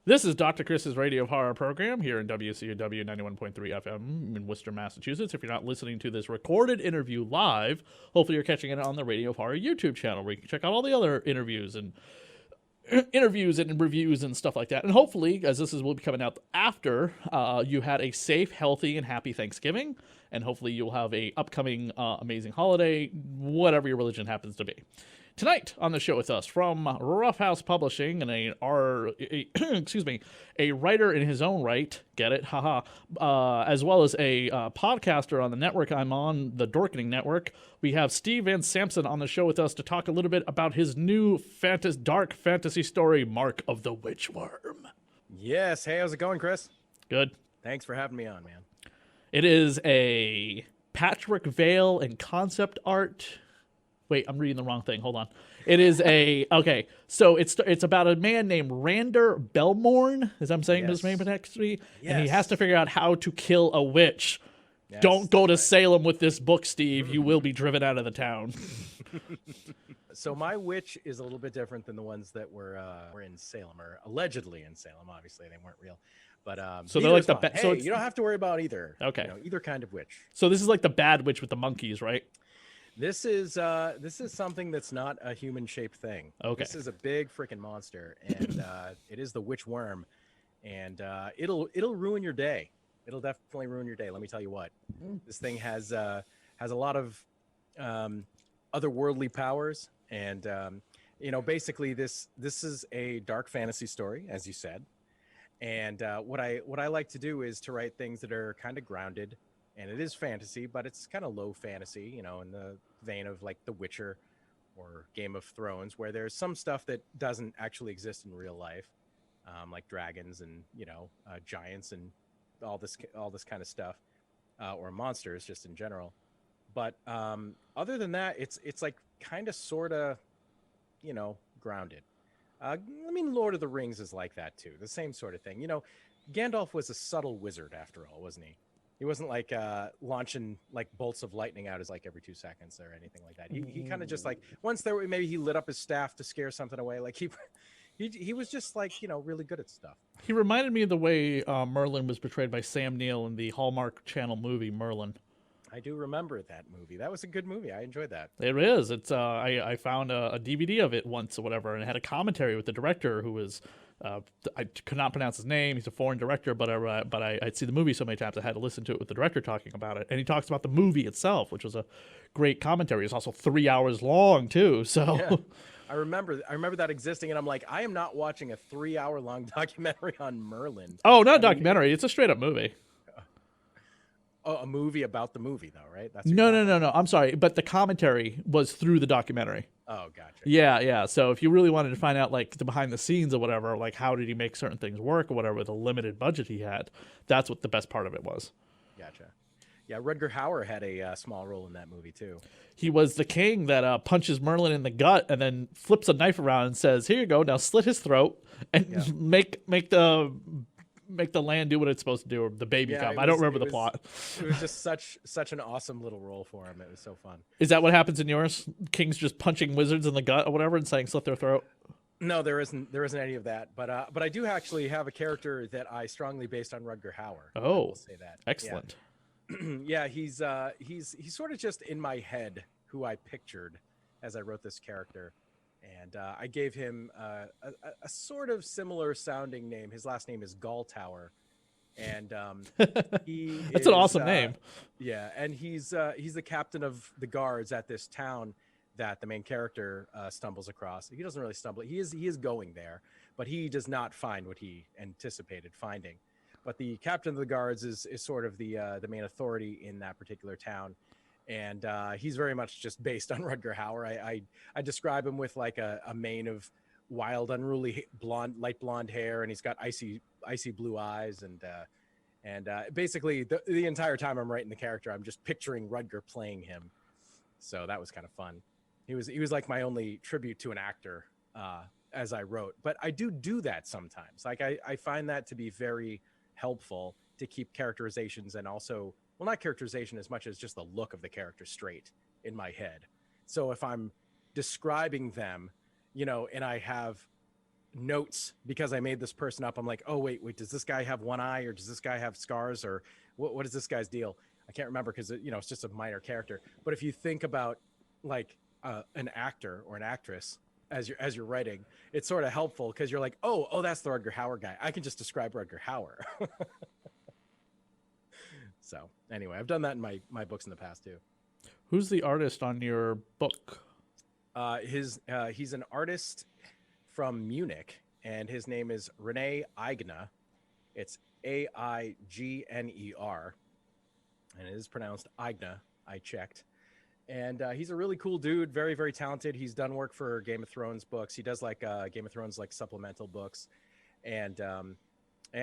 This is Dr. Chris's Radio Horror program here in WCW 91.3 FM in Worcester, Massachusetts. If you're not listening to this recorded interview live, hopefully you're catching it on the Radio Horror YouTube channel where you can check out all the other interviews and reviews and stuff like that. And hopefully, as will be coming out after, you had a safe, healthy, and happy Thanksgiving. And hopefully you'll have a upcoming amazing holiday, whatever your religion happens to be. Tonight on the show with us from Rough House Publishing and a writer in his own right, get it, haha, as well as a podcaster on the network I'm on, the Dorkening Network. We have Steve and Samson on the show with us to talk a little bit about his new dark fantasy story, Mark of the Witchworm. Yes, hey, how's it going, Chris? Good. Thanks for having me on, man. It is a patchwork veil and concept art. Wait, I'm reading the wrong thing. Hold on. It is okay. So it's about a man named Rander Belmorn, as I'm saying his name correctly, and he has to figure out how to kill a witch. Yes, don't go to Salem with this book, Steve. You will be driven out of the town. So my witch is a little bit different than the ones that were in Salem, or allegedly in Salem. Obviously, they weren't real. But so they're like so you don't have to worry about either. Okay, either kind of witch. So this is like the bad witch with the monkeys, right? This is something that's not a human-shaped thing. Okay. This is a big freaking monster, and it is the witch worm, and it'll ruin your day. It'll definitely ruin your day. Let me tell you what. This thing has a lot of otherworldly powers, and basically this is a dark fantasy story, as you said. And what I like to do is to write things that are kind of grounded. And it is fantasy, but it's kind of low fantasy, in the vein of like The Witcher or Game of Thrones, where there's some stuff that doesn't actually exist in real life, like dragons and giants and all this kind of stuff, or monsters just in general. But other than that, it's like kind of sort of grounded. I mean, Lord of the Rings is like that too, the same sort of thing. Gandalf was a subtle wizard after all, wasn't he? He wasn't like launching like bolts of lightning out like every 2 seconds or anything like that. He kind of just like maybe he lit up his staff to scare something away. Like he was just like really good at stuff. He reminded me of the way Merlin was portrayed by Sam Neill in the Hallmark Channel movie Merlin. I do remember that movie. That was a good movie. I enjoyed that. It is. It's I found a DVD of it once or whatever, and it had a commentary with the director who was. I could not pronounce his name. He's a foreign director, but I'd see the movie so many times I had to listen to it with the director talking about it. And he talks about the movie itself, which was a great commentary. It's also 3 hours long too. So yeah. I remember that existing, and I'm like, I am not watching a 3 hour long documentary on Merlin. Oh, not a documentary. It's a straight up movie. Oh, a movie about the movie, though, right? No. I'm sorry, but the commentary was through the documentary. Oh, gotcha. Yeah. So if you really wanted to find out like the behind the scenes or whatever, like how did he make certain things work or whatever, with the limited budget he had, that's what the best part of it was. Gotcha. Yeah, Rutger Hauer had a small role in that movie too. He was the king that punches Merlin in the gut and then flips a knife around and says, "Here you go. Now slit his throat and make the land do what it's supposed to do, or the baby come." I don't remember the plot. It was just such an awesome little role for him. It was so fun. Is that what happens in yours? Kings just punching wizards in the gut or whatever and saying slit their throat? No, there isn't any of that. But I do actually have a character that I strongly based on Rutger Hauer. Oh, I will say that. Excellent. Yeah, he's sort of just in my head who I pictured as I wrote this character. And I gave him a sort of similar sounding name. His last name is Galtower, and that's an awesome name. Yeah, and he's the captain of the guards at this town that the main character stumbles across. He doesn't really stumble. He is going there, but he does not find what he anticipated finding. But the captain of the guards is sort of the main authority in that particular town. And he's very much just based on Rutger Hauer. I describe him with like a mane of wild, unruly light blonde hair, and he's got icy blue eyes, and basically the entire time I'm writing the character, I'm just picturing Rutger playing him. So that was kind of fun. He was like my only tribute to an actor as I wrote. But I do that sometimes. Like I find that to be very helpful to keep characterizations and also. Well, not characterization as much as just the look of the character straight in my head. So if I'm describing them, and I have notes because I made this person up. I'm like, oh wait, does this guy have one eye, or does this guy have scars, or what is this guy's deal? I can't remember because it's just a minor character. But if you think about like an actor or an actress as you're writing, it's sort of helpful because you're like, oh, that's the Rutger Hauer guy. I can just describe Rutger Hauer. So anyway, I've done that in my books in the past too. Who's the artist on your book? He's an artist from Munich, and his name is Rene Eigner. It's Aigner, and it is pronounced Eigner. I checked. And he's a really cool dude, very, very talented. He's done work for Game of Thrones books. He does like Game of Thrones like supplemental books, and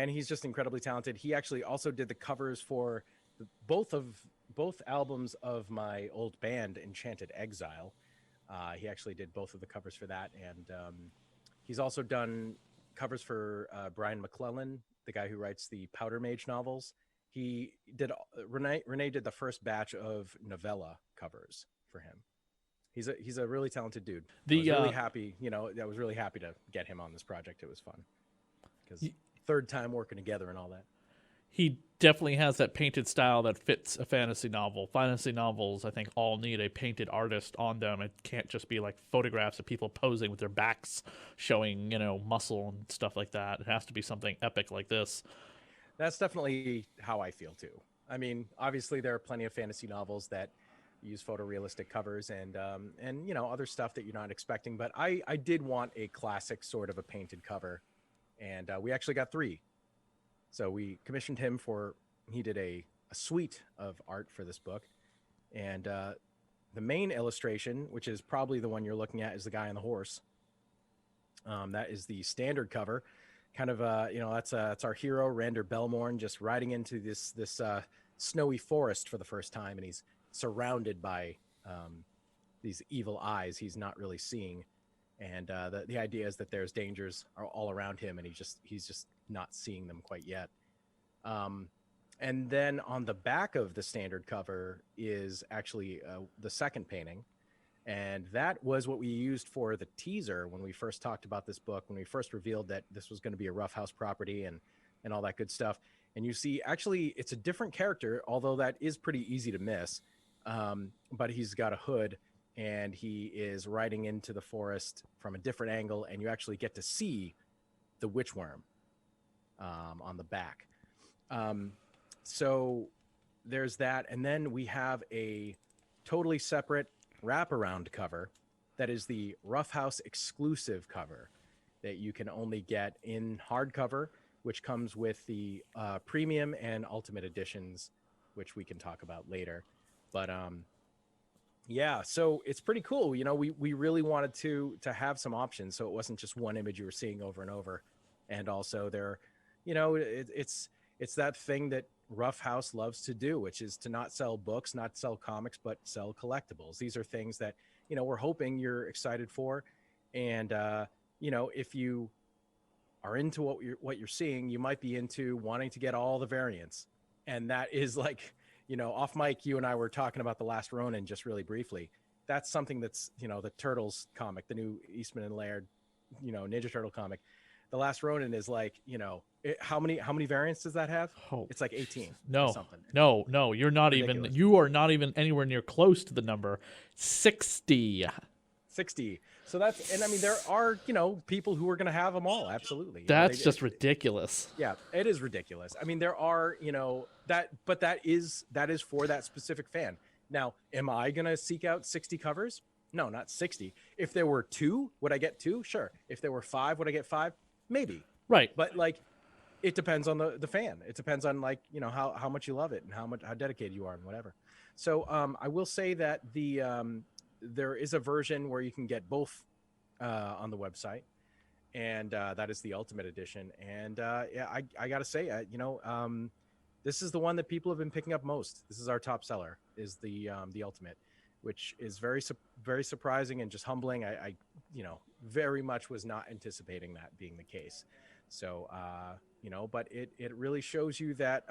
he's just incredibly talented. He actually also did the covers for both albums of my old band, Enchanted Exile. He actually did both of the covers for that, and he's also done covers for Brian McClellan, the guy who writes the Powder Mage novels. He did Rene did the first batch of novella covers for him. He's a really talented dude. I was really happy, I was really happy to get him on this project. It was fun because third time working together and all that. He definitely has that painted style that fits a fantasy novel. Fantasy novels, I think, all need a painted artist on them. It can't just be like photographs of people posing with their backs showing, muscle and stuff like that. It has to be something epic like this. That's definitely how I feel too. I mean, obviously there are plenty of fantasy novels that use photorealistic covers and other stuff that you're not expecting. But I did want a classic sort of a painted cover, and we actually got 3. So we commissioned him he did a suite of art for this book. And the main illustration, which is probably the one you're looking at, is the guy on the horse. That is the standard cover. Kind of, that's our hero, Rander Belmorn, just riding into this snowy forest for the first time. And he's surrounded by these evil eyes he's not really seeing. And the idea is that there's dangers all around him, and he's just not seeing them quite yet. And then on the back of the standard cover is actually the second painting. And that was what we used for the teaser when we first talked about this book, when we first revealed that this was going to be a Rough House property and all that good stuff. And you see, actually, it's a different character, although that is pretty easy to miss. But he's got a hood, and he is riding into the forest from a different angle, and you actually get to see the witchworm on the back. So there's that. And then we have a totally separate wraparound cover that is the Rough House exclusive cover that you can only get in hardcover, which comes with the premium and ultimate editions, which we can talk about later. But yeah, so it's pretty cool. We really wanted to have some options, so it wasn't just one image you were seeing over and over. And also there, it's that thing that Rough House loves to do, which is to not sell books, not sell comics, but sell collectibles. These are things that, we're hoping you're excited for. And, if you are into what you're seeing, you might be into wanting to get all the variants. And that is like, off mic, you and I were talking about The Last Ronin just really briefly. That's something that's, the Turtles comic, the new Eastman and Laird, Ninja Turtle comic. The Last Ronin is like, how many variants does that have? Oh, it's like 18. No, or something. No, you are not even anywhere near close to the number 60. 60. So and I mean, there are, people who are going to have them all. Absolutely. That's just ridiculous. Yeah, it is ridiculous. I mean, there are, but that is for that specific fan. Now, am I going to seek out 60 covers? No, not 60. If there were 2, would I get 2? Sure. If there were 5, would I get 5? Maybe. Right. But it depends on the fan. It depends on how much you love it and how dedicated you are and whatever. So I will say that there is a version where you can get both on the website, and that is the Ultimate Edition. And yeah, I gotta say, this is the one that people have been picking up most. This is our top seller, is the Ultimate, which is very surprising and just humbling. I very much was not anticipating that being the case. So but it really shows you that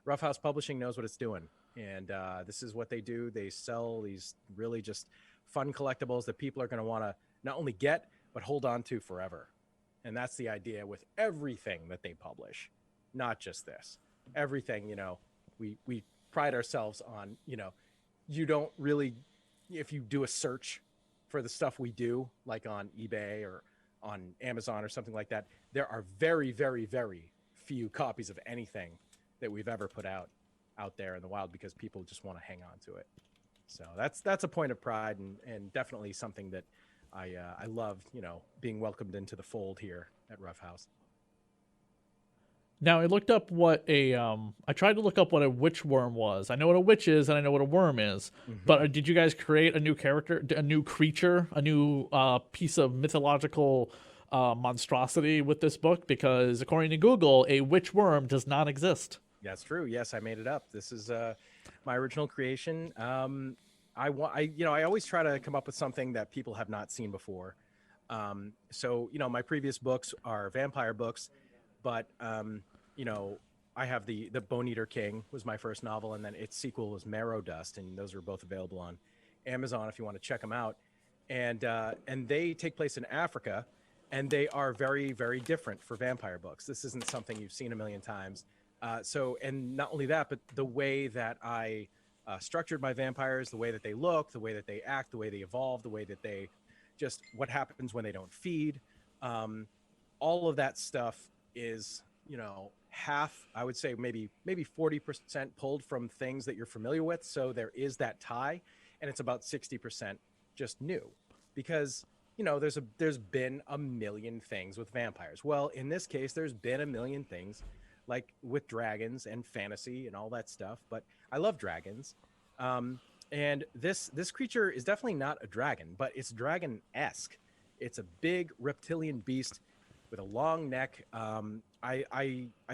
Rough House Publishing knows what it's doing. And this is what they do. They sell these really just fun collectibles that people are going to want to not only get, but hold on to forever. And that's the idea with everything that they publish, not just this. Everything, we pride ourselves on, you don't really, if you do a search for the stuff we do, like on eBay or on Amazon or something like that, there are very, very, very few copies of anything that we've ever put out there in the wild because people just want to hang on to it. So that's a point of pride and definitely something that I love, being welcomed into the fold here at Rough House. Now I looked up what I tried to look up what a witch worm was. I know what a witch is and I know what a worm is. Mm-hmm. But did you guys create a new character, a new creature, a new piece of mythological monstrosity with this book? Because according to Google, a witch worm does not exist. That's true. Yes, I made it up. This is my original creation. I always try to come up with something that people have not seen before. So my previous books are vampire books, but I have the Bone Eater King was my first novel, and then its sequel was Marrow Dust, and those are both available on Amazon if you want to check them out. And they take place in Africa, and they are very, very different for vampire books. This isn't something you've seen a million times. And not only that, but the way that I structured my vampires, the way that they look, the way that they act, the way they evolve, the way that they just what happens when they don't feed. All of that stuff is, half, I would say maybe 40% pulled from things that you're familiar with. So there is that tie, and it's about 60% just new because, there's been a million things with vampires. Well, in this case, there's been a million things like with dragons and fantasy and all that stuff, but I love dragons. And this creature is definitely not a dragon, but it's dragon-esque. It's a big reptilian beast with a long neck. I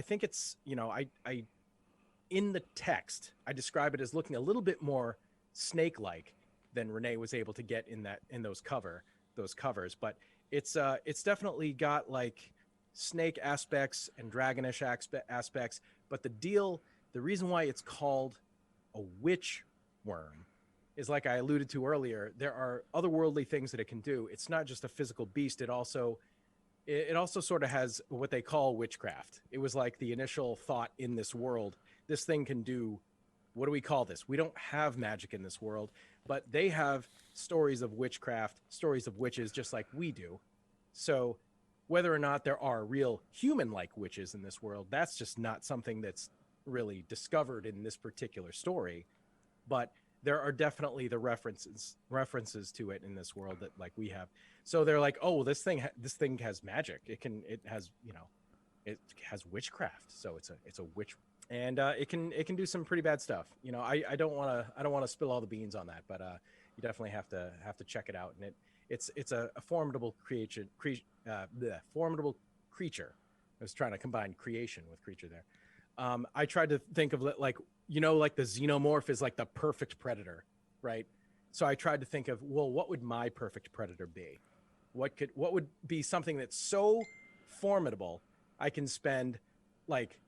think it's, I in the text, I describe it as looking a little bit more snake-like than Renee was able to get in those covers, but it's definitely got like snake aspects and dragonish aspects, but the reason why it's called a witch worm is, like I alluded to earlier, there are otherworldly things that it can do. It's not just a physical beast. It also sort of has what they call witchcraft. It was like the initial thought in this world. This thing can do, what do we call this? We don't have magic in this world, but they have stories of witchcraft, stories of witches, just like we do. So whether or not there are real human-like witches in this world, that's just not something that's really discovered in this particular story. But there are definitely the references to it in this world that like we have. So they're like, oh, this thing has magic. It has witchcraft. So it's a witch, and it can do some pretty bad stuff. I don't want to spill all the beans on that, but you definitely have to check it out. And it's a formidable formidable creature. I was trying to combine creation with creature there. I tried to think of like the xenomorph is like the perfect predator, right? So I tried to think of, well, what would my perfect predator be? What would be something that's so formidable I can spend like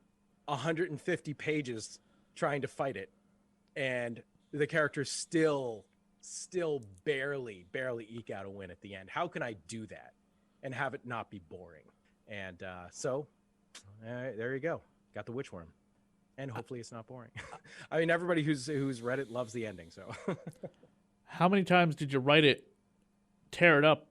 150 pages trying to fight it, and the characters still barely eke out a win at the end. How can I do that and have it not be boring? And so there you go. Got the witchworm. And hopefully it's not boring. I mean, everybody who's read it loves the ending. So, How many times did you write it, tear it up,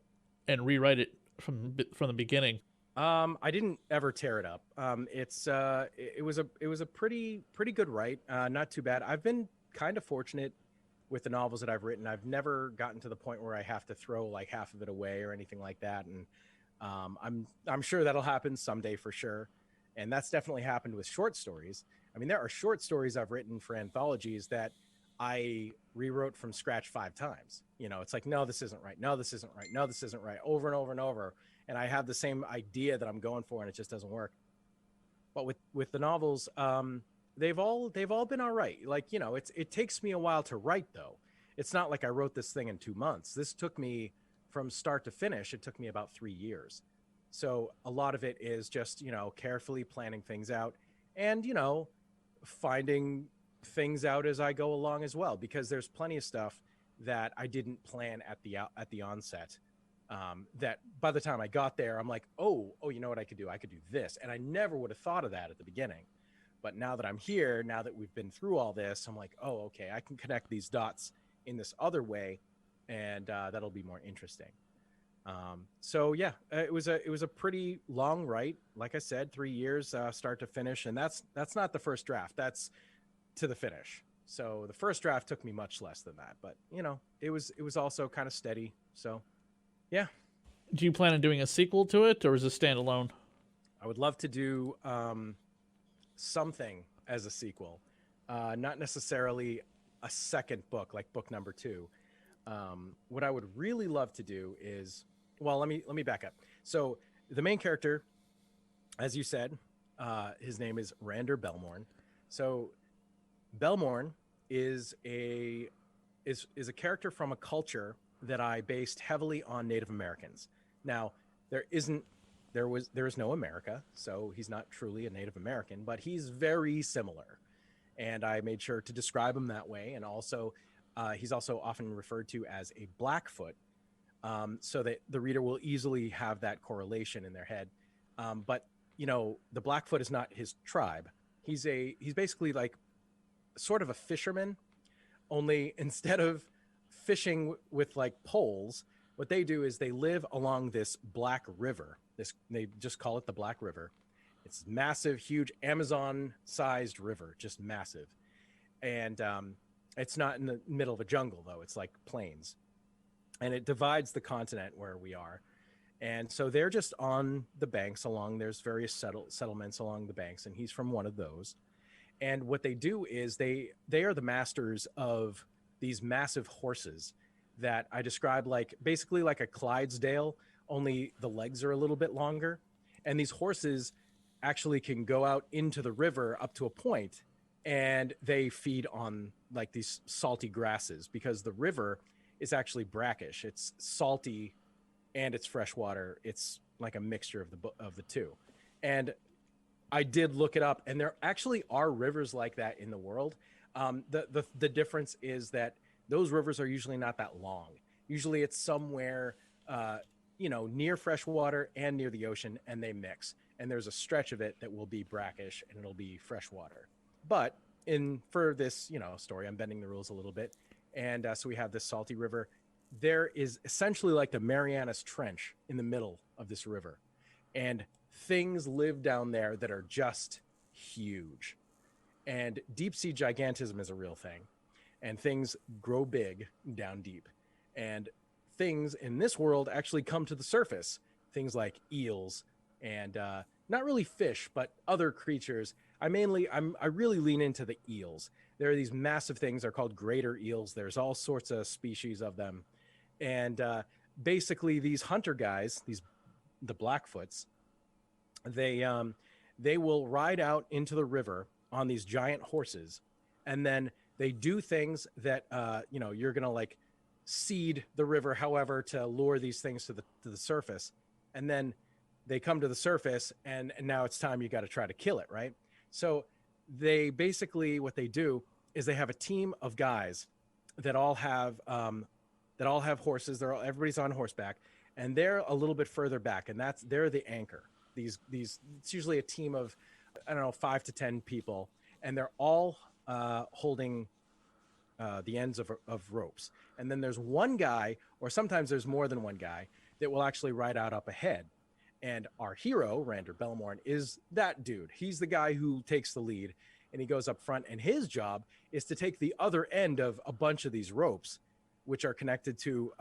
and rewrite it from the beginning? I didn't ever tear it up. It was a pretty good write. Not too bad. I've been kind of fortunate with the novels that I've written. I've never gotten to the point where I have to throw like half of it away or anything like that. And I'm sure that'll happen someday for sure. And that's definitely happened with short stories. I mean, there are short stories I've written for anthologies that I rewrote from scratch 5 times. It's like, no, this isn't right. No, this isn't right. No, this isn't right. Over and over and over. And I have the same idea that I'm going for, and it just doesn't work. But with the novels, they've all been all right. Like, it takes me a while to write, though. It's not like I wrote this thing in 2 months. This took me from start to finish. It took me about 3 years. So a lot of it is just, carefully planning things out and, finding things out as I go along as well, because there's plenty of stuff that I didn't plan at the onset. that by the time I got there, I'm like, oh, you know what I could do? I could do this. And I never would have thought of that at the beginning. But now that I'm here, now that we've been through all this, I'm like, oh, okay, I can connect these dots in this other way, and that'll be more interesting. So yeah, it was a pretty long write. Like I said, 3 years, start to finish, and that's not the first draft. That's to the finish. So the first draft took me much less than that, but it was also kind of steady. So yeah, Do you plan on doing a sequel to it, or is it standalone? I would love to do something as a sequel, not necessarily a second book like book number two. What I would really love to do is, well, let me back up. So the main character, as you said, his name is Rander Belmorn. So Belmorn is a character from a culture that I based heavily on Native Americans. Now, there is no America, so he's not truly a Native American, but he's very similar. And I made sure to describe him that way. And also, he's also often referred to as a Blackfoot, so that the reader will easily have that correlation in their head. But the Blackfoot is not his tribe. He's basically like sort of a fisherman, only instead of fishing with like poles, what they do is they live along this Black River. They just call it the Black River. It's massive, huge Amazon-sized river, just massive. And it's not in the middle of a jungle, though. It's like plains. And it divides the continent where we are. And so they're just on the banks there's various settlements along the banks, and he's from one of those. And what they do is they are the masters of these massive horses that I describe like basically like a Clydesdale, only the legs are a little bit longer. And these horses actually can go out into the river up to a point, and they feed on like these salty grasses because the river is actually brackish. It's salty and it's freshwater. It's like a mixture of the two. And I did look it up, and there actually are rivers like that in the world. The difference is that those rivers are usually not that long. Usually it's somewhere, near fresh water and near the ocean, and they mix. And there's a stretch of it that will be brackish and it'll be fresh water. But for this, story, I'm bending the rules a little bit. And so we have this salty river. There is essentially like the Marianas Trench in the middle of this river. And things live down there that are just huge. And deep sea gigantism is a real thing. And things grow big down deep. And things in this world actually come to the surface. Things like eels and not really fish, but other creatures. I really lean into the eels. There are these massive things. They're called greater eels. There's all sorts of species of them. And basically these hunter guys, the Blackfoots, they will ride out into the river on these giant horses, and then they do things that you're gonna like seed the river, however, to lure these things to the surface, and then they come to the surface, and now it's time you got to try to kill it, right? So they basically what they do is they have a team of guys that all have horses. Everybody's on horseback, and they're a little bit further back, and they're the anchor. These it's usually a team of 5 to 10 people, and they're all holding the ends of ropes. And then there's one guy, or sometimes there's more than one guy, that will actually ride out up ahead. And our hero, Rander Belmorn, is that dude. He's the guy who takes the lead, and he goes up front, and his job is to take the other end of a bunch of these ropes, which are connected to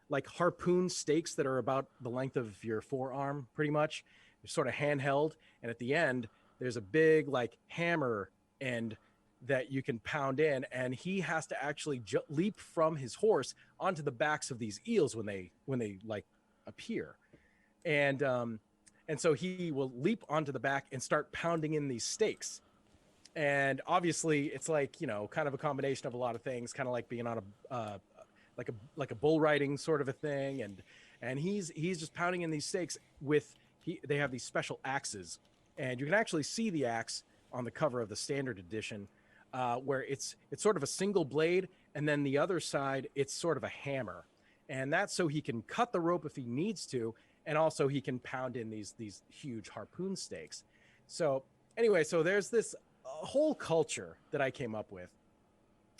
like harpoon stakes that are about the length of your forearm, pretty much. They're sort of handheld, and at the end, there's a big like hammer end that you can pound in, and he has to actually leap from his horse onto the backs of these eels when they like appear. And so he will leap onto the back and start pounding in these stakes. And obviously it's like, kind of a combination of a lot of things, kind of like being on like a bull riding sort of a thing. And he's just pounding in these stakes they have these special axes, and you can actually see the axe on the cover of the standard edition, where it's sort of a single blade, and then the other side, it's sort of a hammer. and that's so he can cut the rope if he needs to, and also he can pound in these huge harpoon stakes. So anyway, so there's this whole culture that I came up with,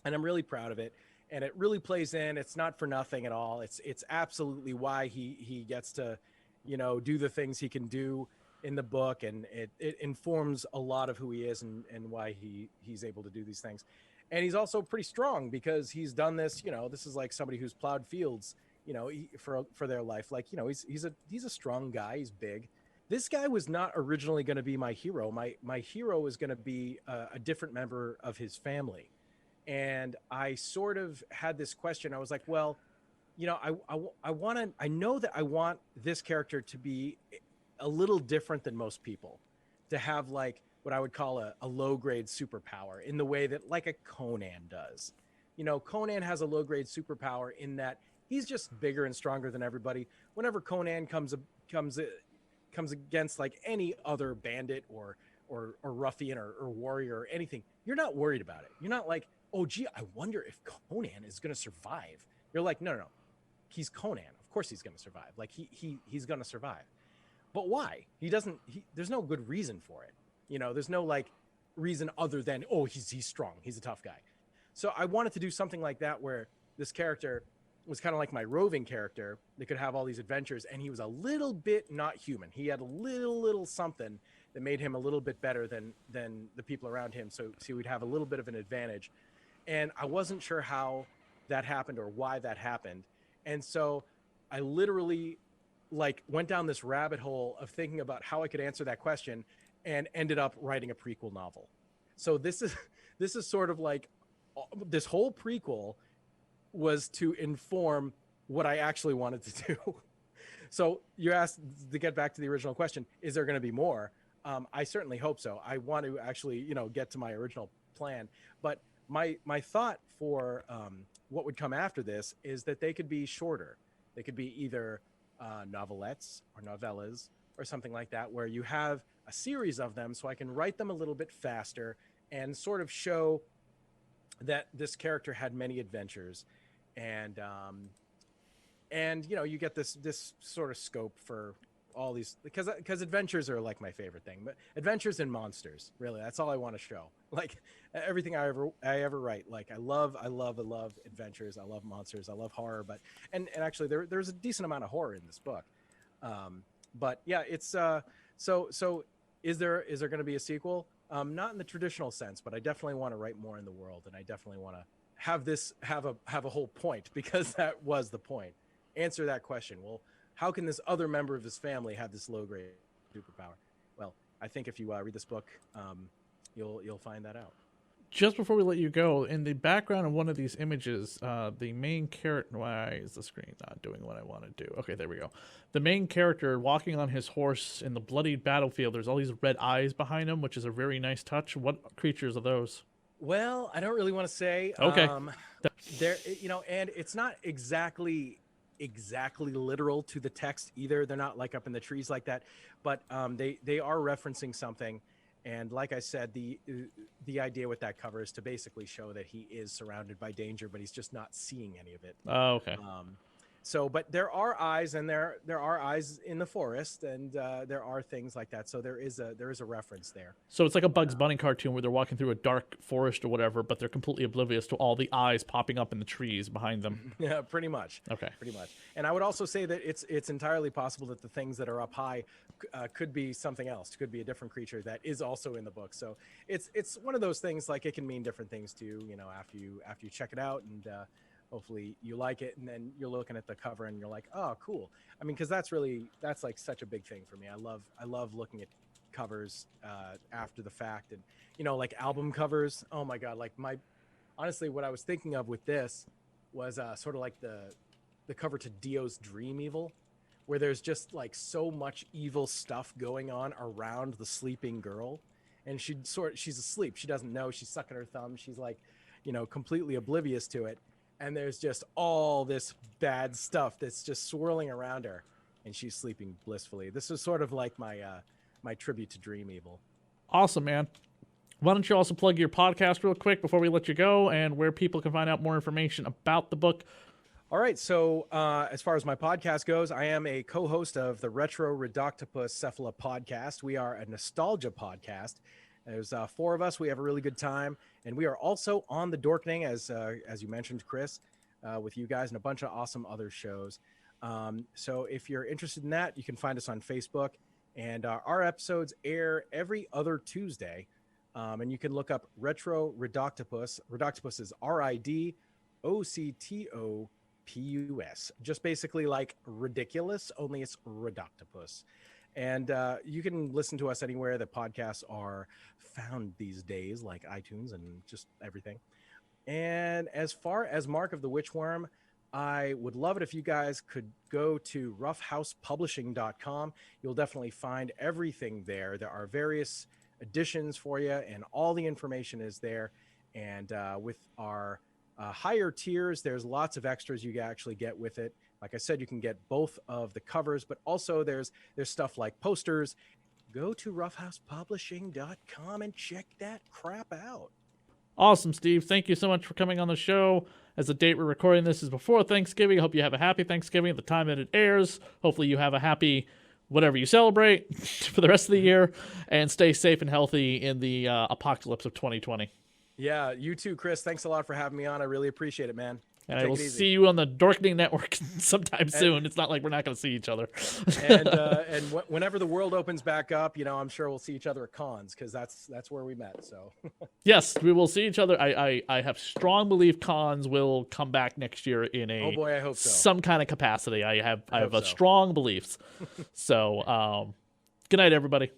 and I'm really proud of it. And it really plays in. It's not for nothing at all. It's absolutely why he gets to, do the things he can do in the book, and it informs a lot of who he is and why he's able to do these things. And he's also pretty strong because he's done this. This is like somebody who's plowed fields, for their life. Like, he's a strong guy. He's big. This guy was not originally going to be my hero. My hero was going to be a different member of his family. And I sort of had this question. I was like, well, I know that I want this character to be a little different than most people, to have like what I would call a low grade superpower in the way that like a Conan does. Conan has a low grade superpower in that he's just bigger and stronger than everybody. Whenever Conan comes against like any other bandit or ruffian or warrior or anything, you're not worried about it. You're not like, oh, gee, I wonder if Conan is going to survive. You're like, no. He's Conan. Of course he's going to survive. Like he's going to survive. But why? There's no good reason for it. There's no like reason other than, oh, he's strong. He's a tough guy. So I wanted to do something like that where this character was kind of like my roving character that could have all these adventures. And he was a little bit not human. He had a little something that made him a little bit better than the people around him. So he would have a little bit of an advantage. And I wasn't sure how that happened or why that happened. And so I literally like went down this rabbit hole of thinking about how I could answer that question and ended up writing a prequel novel. So this is sort of like this whole prequel was to inform what I actually wanted to do. So you asked, to get back to the original question, is there going to be more? I certainly hope so. I want to actually, get to my original plan. But my thought for what would come after this is that they could be shorter. They could be either novelettes or novellas or something like that, where you have a series of them so I can write them a little bit faster and sort of show that this character had many adventures. And you get this sort of scope for all these, because adventures are like my favorite thing, but adventures and monsters, really, that's all I want to show. Like everything I ever write, like I love adventures, I love monsters, I love horror, but and actually there's a decent amount of horror in this book. But yeah, it's so is there going to be a sequel? Not in the traditional sense, but I definitely want to write more in the world, and I definitely want to have a whole point, because that was the point. Answer that question. Well, how can this other member of his family have this low grade superpower? Well, I think if you read this book, you'll find that out. Just before we let you go, in the background of one of these images, the main character... Why is the screen not doing what I want to do? Okay, there we go. The main character walking on his horse in the bloodied battlefield, there's all these red eyes behind him, which is a very nice touch. What creatures are those? Well, I don't really want to say. Okay. There, and it's not exactly literal to the text either. They're not like up in the trees like that, but they are referencing something. And like I said, the idea with that cover is to basically show that he is surrounded by danger, but he's just not seeing any of it. Oh, okay. So, but there are eyes, and there are eyes in the forest, and there are things like that. So there is a reference there. So it's like a Bugs Bunny cartoon where they're walking through a dark forest or whatever, but they're completely oblivious to all the eyes popping up in the trees behind them. Yeah, pretty much. Okay. Pretty much. And I would also say that it's entirely possible that the things that are up high could be something else. Could be a different creature that is also in the book. So it's one of those things, like it can mean different things to you, after you check it out, and hopefully you like it, and then you're looking at the cover and you're like, oh, cool. I mean, because that's like such a big thing for me. I love looking at covers after the fact, and like album covers. Oh my god, like honestly, what I was thinking of with this was sort of like the cover to Dio's Dream Evil, where there's just like so much evil stuff going on around the sleeping girl, and she's asleep. She doesn't know. She's sucking her thumb. She's like, completely oblivious to it. And there's just all this bad stuff that's just swirling around her, and she's sleeping blissfully. This is sort of like my tribute to Dream Evil. Awesome, man. Why don't you also plug your podcast real quick before we let you go, and where people can find out more information about the book? All right. So, as far as my podcast goes, I am a co-host of the Retro Redoctopus Cephala podcast. We are a nostalgia podcast. There's four of us. We have a really good time, and we are also on the Dorkening, as you mentioned, Chris, with you guys and a bunch of awesome other shows. So, if you're interested in that, you can find us on Facebook, and our episodes air every other Tuesday. And you can look up Retro Redoctopus. Redoctopus is RIDOCTOPUS. Just basically like ridiculous, only it's Redoctopus. And you can listen to us anywhere that podcasts are found these days, like iTunes and just everything. And as far as Mark of the Witchworm, I would love it if you guys could go to roughhousepublishing.com. You'll definitely find everything there. There are various editions for you, and all the information is there. And with our higher tiers, there's lots of extras you actually get with it. Like I said, you can get both of the covers, but also there's stuff like posters. Go to roughhousepublishing.com and check that crap out. Awesome, Steve. Thank you so much for coming on the show. As the date we're recording this is before Thanksgiving, I hope you have a happy Thanksgiving at the time that it airs. Hopefully you have a happy whatever you celebrate for the rest of the year, and stay safe and healthy in the apocalypse of 2020. Yeah, you too, Chris. Thanks a lot for having me on. I really appreciate it, man. And I will see you on the Dorkening Network sometime soon. It's not like we're not going to see each other. and whenever the world opens back up, I'm sure we'll see each other at cons, because that's where we met. So yes, we will see each other. I have strong belief cons will come back next year in a I hope so. Some kind of capacity. I have strong beliefs. So good night, everybody.